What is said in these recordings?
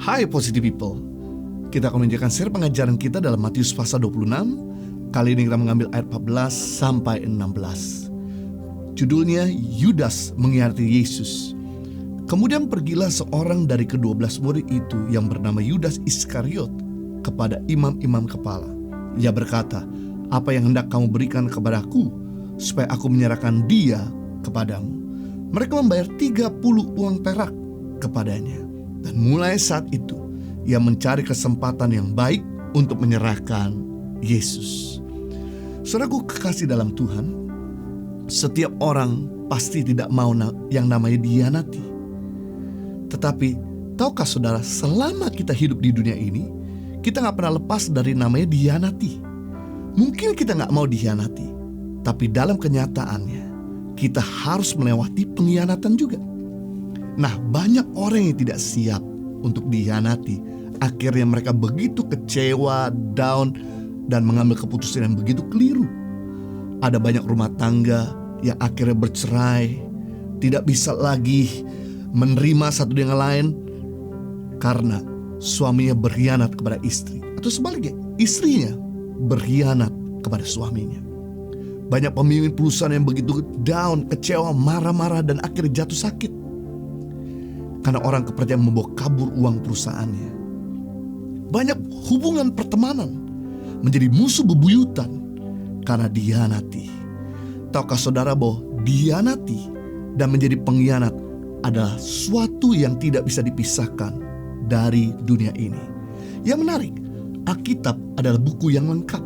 Hai Positive People, kita akan menjalankan seri pengajaran kita dalam Matius pasal 26. Kali ini kita mengambil ayat 14 sampai 16. Judulnya Yudas mengkhianati Yesus. Kemudian pergilah seorang dari ke-12 murid itu yang bernama Yudas Iskariot kepada imam-imam kepala. Ia berkata, "Apa yang hendak kamu berikan kepadaku supaya aku menyerahkan dia kepadamu?" Mereka membayar 30 uang perak kepadanya. Dan mulai saat itu ia mencari kesempatan yang baik untuk menyerahkan Yesus. Saudaraku kekasih dalam Tuhan, setiap orang pasti tidak mau yang namanya dihianati. Tetapi tahukah saudara, selama kita hidup di dunia ini, kita gak pernah lepas dari namanya dihianati. Mungkin kita gak mau dihianati, tapi dalam kenyataannya kita harus melewati pengkhianatan juga. Nah, banyak orang yang tidak siap untuk dihianati. Akhirnya mereka begitu kecewa, down, dan mengambil keputusan yang begitu keliru. Ada banyak rumah tangga yang akhirnya bercerai, tidak bisa lagi menerima satu dengan lain karena suaminya berkhianat kepada istri, atau sebaliknya, istrinya berkhianat kepada suaminya. Banyak pemimpin perusahaan yang begitu down, kecewa, marah-marah, dan akhirnya jatuh sakit karena orang kepercayaan membawa kabur uang perusahaannya. Banyak hubungan pertemanan menjadi musuh bebuyutan karena dihianati. Tahukah saudara bahwa dihianati dan menjadi pengkhianat adalah suatu yang tidak bisa dipisahkan dari dunia ini. Yang menarik, Alkitab adalah buku yang lengkap.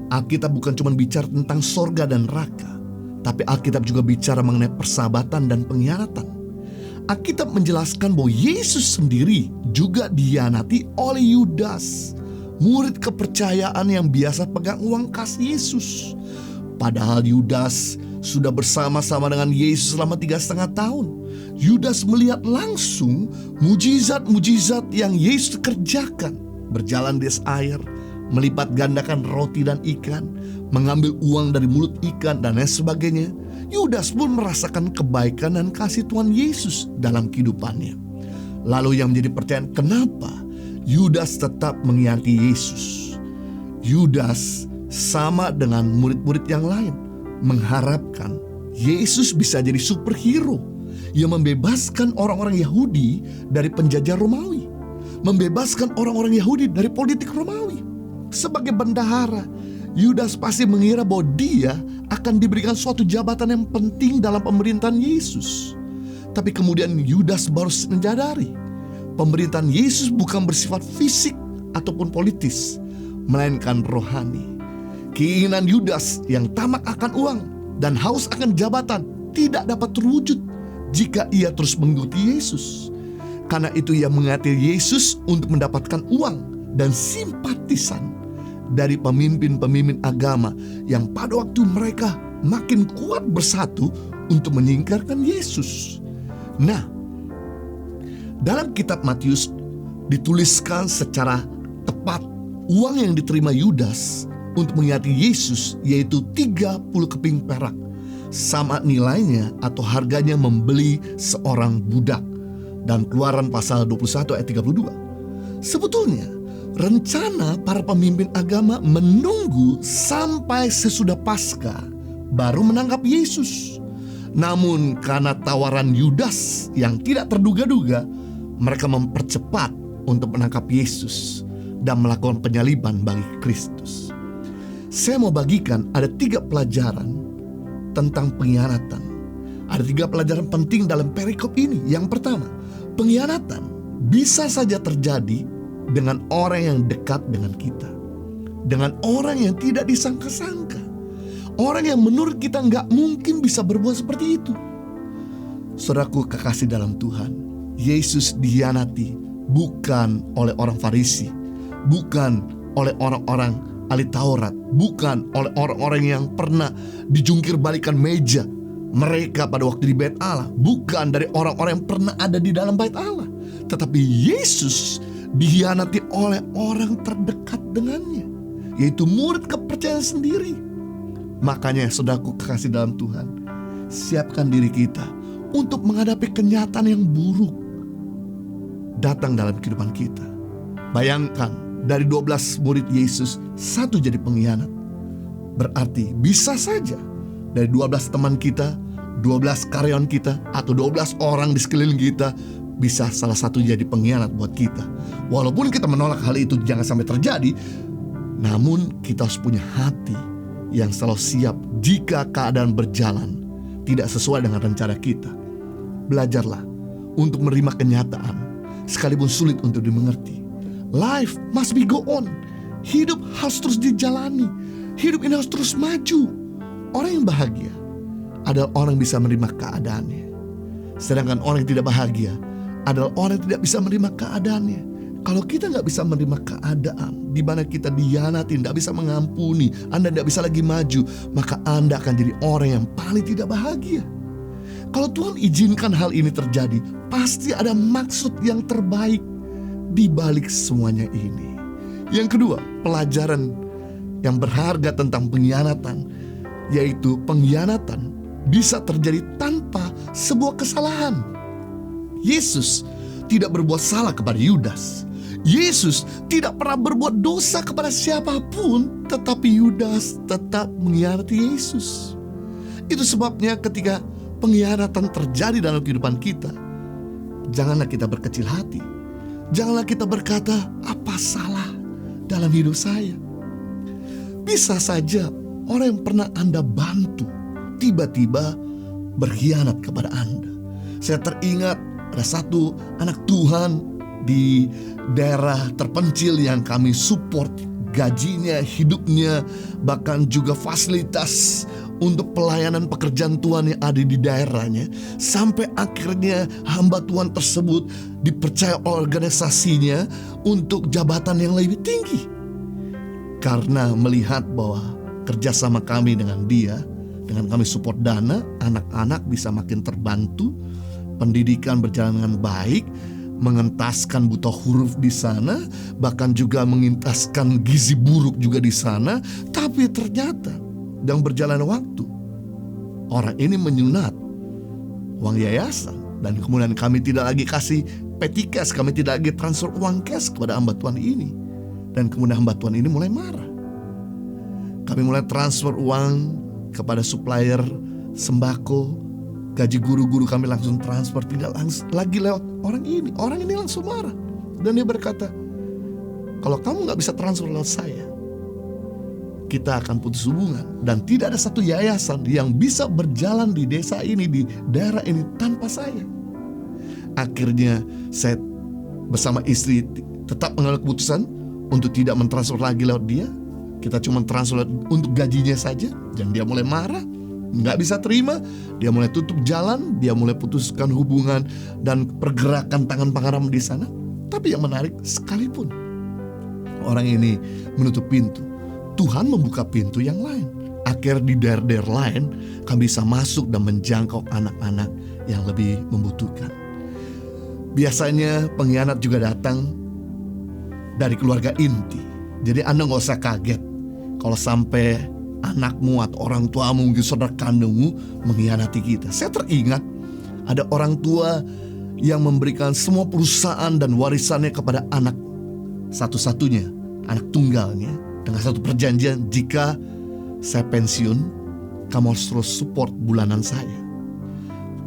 Alkitab bukan cuma bicara tentang sorga dan neraka, tapi Alkitab juga bicara mengenai persahabatan dan pengkhianatan. Alkitab menjelaskan bahwa Yesus sendiri juga dihianati oleh Yudas, murid kepercayaan yang biasa pegang uang kas Yesus. Padahal Yudas sudah bersama-sama dengan Yesus selama 3,5 tahun. Yudas melihat langsung mujizat-mujizat yang Yesus kerjakan. Berjalan di air, melipat gandakan roti dan ikan, mengambil uang dari mulut ikan, dan lain sebagainya. Yudas pun merasakan kebaikan dan kasih Tuhan Yesus dalam kehidupannya. Lalu yang menjadi pertanyaan, kenapa Yudas tetap mengkhianati Yesus? Yudas sama dengan murid-murid yang lain, mengharapkan Yesus bisa jadi superhero yang membebaskan orang-orang Yahudi dari penjajah Romawi, membebaskan orang-orang Yahudi dari politik Romawi. Sebagai bendahara, Yudas pasti mengira bahwa dia akan diberikan suatu jabatan yang penting dalam pemerintahan Yesus. Tapi kemudian Yudas baru menyadari pemerintahan Yesus bukan bersifat fisik ataupun politis, melainkan rohani. Keinginan Yudas yang tamak akan uang dan haus akan jabatan tidak dapat terwujud jika ia terus mengikuti Yesus. Karena itu ia mengkhianati Yesus untuk mendapatkan uang dan simpatisan dari pemimpin-pemimpin agama yang pada waktu mereka makin kuat bersatu untuk menyingkirkan Yesus. Nah, dalam kitab Matius dituliskan secara tepat uang yang diterima Yudas untuk mengkhianati Yesus yaitu 30 keping perak. Sama nilainya atau harganya membeli seorang budak. Dan Keluaran pasal 21 ayat 32. Sebetulnya rencana para pemimpin agama menunggu sampai sesudah Paskah baru menangkap Yesus. Namun karena tawaran Yudas yang tidak terduga-duga, mereka mempercepat untuk menangkap Yesus dan melakukan penyaliban bagi Kristus. Saya mau bagikan ada 3 pelajaran tentang pengkhianatan. Ada 3 pelajaran penting dalam perikop ini. Yang pertama, pengkhianatan bisa saja terjadi dengan orang yang dekat dengan kita, dengan orang yang tidak disangka-sangka, orang yang menurut kita nggak mungkin bisa berbuat seperti itu. Saudaraku kekasih dalam Tuhan, Yesus dihianati bukan oleh orang Farisi, bukan oleh orang-orang ahli Taurat, bukan oleh orang-orang yang pernah dijungkir balikan meja mereka pada waktu di Bait Allah, bukan dari orang-orang yang pernah ada di dalam Bait Allah. Tetapi Yesus dihianati oleh orang terdekat dengannya, yaitu murid kepercayaan sendiri. Makanya saudaraku kekasih dalam Tuhan, siapkan diri kita untuk menghadapi kenyataan yang buruk. datang dalam kehidupan kita. Bayangkan, dari 12 murid Yesus, satu jadi pengkhianat. Berarti bisa saja dari 12 teman kita, 12 karyawan kita, atau 12 orang di sekeliling kita, bisa salah satu jadi pengkhianat buat kita. Walaupun kita menolak hal itu jangan sampai terjadi, namun kita harus punya hati yang selalu siap jika keadaan berjalan tidak sesuai dengan rencana kita. Belajarlah untuk menerima kenyataan, sekalipun sulit untuk dimengerti. Life must be go on. Hidup harus terus dijalani. Hidup ini harus terus maju. Orang yang bahagia adalah orang yang bisa menerima keadaannya. Sedangkan orang yang tidak bahagia adalah orang yang tidak bisa menerima keadaannya. Kalau kita nggak bisa menerima keadaan di mana kita dihianati, tidak bisa mengampuni, Anda tidak bisa lagi maju, maka Anda akan jadi orang yang paling tidak bahagia. Kalau Tuhan izinkan hal ini terjadi, pasti ada maksud yang terbaik di balik semuanya ini. Yang kedua, pelajaran yang berharga tentang pengkhianatan, yaitu pengkhianatan bisa terjadi tanpa sebuah kesalahan. Yesus tidak berbuat salah kepada Yudas. Yesus tidak pernah berbuat dosa kepada siapapun, tetapi Yudas tetap mengkhianati Yesus. Itu sebabnya ketika pengkhianatan terjadi dalam kehidupan kita, janganlah kita berkecil hati. Janganlah kita berkata, apa salah dalam hidup saya? Bisa saja orang yang pernah Anda bantu tiba-tiba berkhianat kepada Anda. Saya teringat ada satu anak Tuhan di daerah terpencil yang kami support gajinya, hidupnya, bahkan juga fasilitas untuk pelayanan pekerjaan Tuhan yang ada di daerahnya. Sampai akhirnya hamba Tuhan tersebut dipercaya organisasinya untuk jabatan yang lebih tinggi. Karena melihat bahwa kerjasama kami dengan dia, dengan kami support dana, anak-anak bisa makin terbantu, pendidikan berjalan dengan baik, mengentaskan buta huruf di sana, bahkan juga mengentaskan gizi buruk juga di sana. Tapi ternyata dengan berjalan waktu, orang ini menyunat uang yayasan, dan kemudian kami tidak lagi kasih petty cash, kami tidak lagi transfer uang cash kepada hamba Tuhan ini. Dan kemudian hamba Tuhan ini mulai marah. Kami mulai transfer uang kepada supplier sembako, gaji guru-guru kami langsung transfer, tidak lagi lewat orang ini. Orang ini langsung marah. Dan dia berkata, kalau kamu gak bisa transfer lewat saya, kita akan putus hubungan. Dan tidak ada satu yayasan yang bisa berjalan di desa ini, di daerah ini tanpa saya. Akhirnya saya bersama istri tetap mengambil keputusan untuk tidak mentransfer lagi lewat dia. Kita cuma transfer untuk gajinya saja. Dan dia mulai marah, nggak bisa terima. Dia mulai tutup jalan, dia mulai putuskan hubungan dan pergerakan tangan pengaram di sana. Tapi yang menarik, sekalipun orang ini menutup pintu, Tuhan membuka pintu yang lain. Akhirnya di daerah-daerah lain kami bisa masuk dan menjangkau anak-anak yang lebih membutuhkan. Biasanya pengkhianat juga datang dari keluarga inti. Jadi Anda gak usah kaget kalau sampai anakmu atau orang tuamu, mungkin saudara kandungmu mengkhianati kita. Saya teringat ada orang tua yang memberikan semua perusahaan dan warisannya kepada anak satu-satunya, anak tunggalnya, dengan satu perjanjian, jika saya pensiun, kamu harus terus support bulanan saya.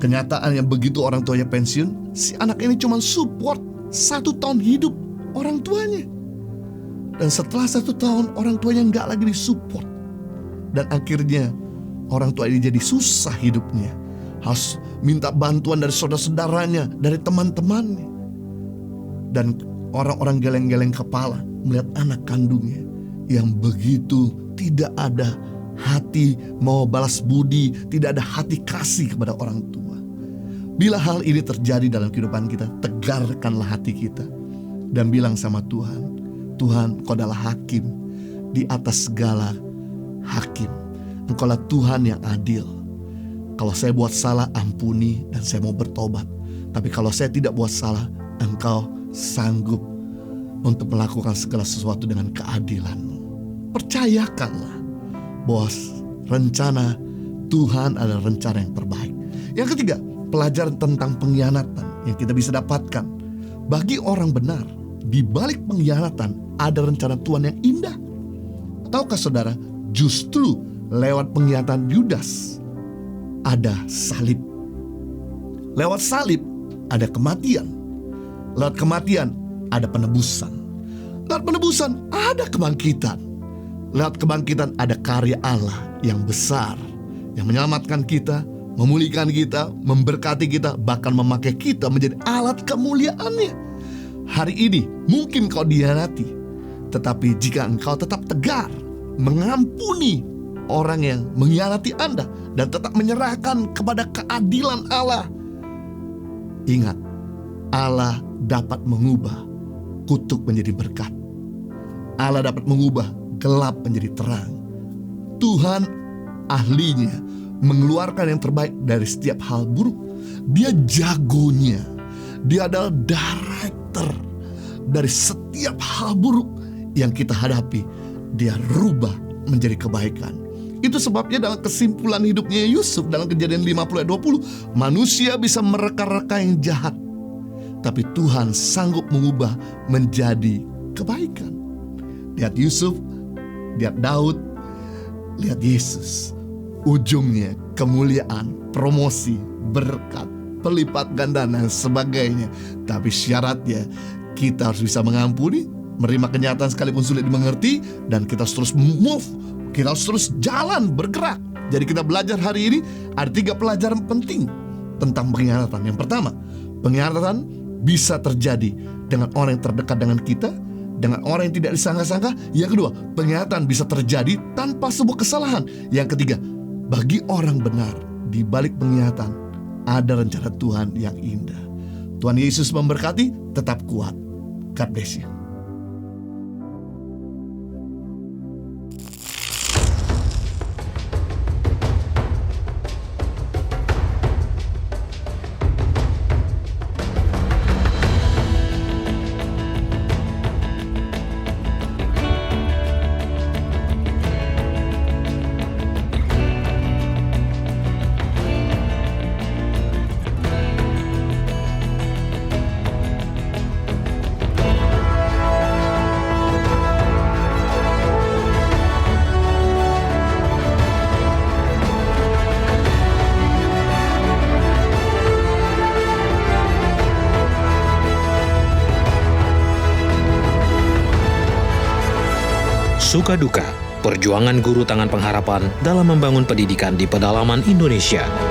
Kenyataan yang begitu orang tuanya pensiun, si anak ini cuma support 1 tahun hidup orang tuanya. Dan setelah 1 tahun orang tuanya nggak lagi disupport. Dan akhirnya orang tua ini jadi susah hidupnya. Harus minta bantuan dari saudara-saudaranya, dari teman-temannya. Dan orang-orang geleng-geleng kepala melihat anak kandungnya yang begitu tidak ada hati mau balas budi, tidak ada hati kasih kepada orang tua. Bila hal ini terjadi dalam kehidupan kita, tegarkanlah hati kita dan bilang sama Tuhan, Tuhan, Kau adalah hakim di atas segala hakim. Engkaulah Tuhan yang adil. Kalau saya buat salah, ampuni, dan saya mau bertobat. Tapi kalau saya tidak buat salah, Engkau sanggup untuk melakukan segala sesuatu dengan keadilan-Mu. Percayakanlah bahwa rencana Tuhan adalah rencana yang terbaik. Yang ketiga, pelajaran tentang pengkhianatan yang kita bisa dapatkan. Bagi orang benar, di balik pengkhianatan ada rencana Tuhan yang indah. Tahukah saudara, justru lewat pengkhianatan Yudas ada salib. Lewat salib ada kematian. Lewat kematian ada penebusan. Lewat penebusan ada kebangkitan. Lewat kebangkitan ada karya Allah yang besar, yang menyelamatkan kita, memulihkan kita, memberkati kita, bahkan memakai kita menjadi alat kemuliaannya. Hari ini mungkin kau dikhianati, tetapi jika engkau tetap tegar, mengampuni orang yang mengkhianati Anda, dan tetap menyerahkan kepada keadilan Allah, ingat, Allah dapat mengubah kutuk menjadi berkat. Allah dapat mengubah gelap menjadi terang. Tuhan ahlinya mengeluarkan yang terbaik dari setiap hal buruk. Dia jagonya. Dia adalah director dari setiap hal buruk yang kita hadapi. Dia rubah menjadi kebaikan. Itu sebabnya dalam kesimpulan hidupnya Yusuf dalam Kejadian 50 ayat 20, manusia bisa mereka-reka yang jahat, tapi Tuhan sanggup mengubah menjadi kebaikan. Lihat Yusuf, lihat Daud, lihat Yesus. Ujungnya kemuliaan, promosi, berkat, pelipat ganda dan sebagainya. Tapi syaratnya kita harus bisa mengampuni, menerima kenyataan sekalipun sulit dimengerti, dan kita harus terus move. Kita harus terus jalan, bergerak. Jadi kita belajar hari ini ada 3 pelajaran penting tentang pengkhianatan. Yang pertama, pengkhianatan bisa terjadi dengan orang yang terdekat dengan kita, dengan orang yang tidak disangka-sangka. Yang kedua, pengkhianatan bisa terjadi tanpa sebuah kesalahan. Yang ketiga, bagi orang benar, di balik pengkhianatan ada rencana Tuhan yang indah. Tuhan Yesus memberkati, tetap kuat. God bless you. Suka duka, perjuangan guru tangan pengharapan dalam membangun pendidikan di pedalaman Indonesia.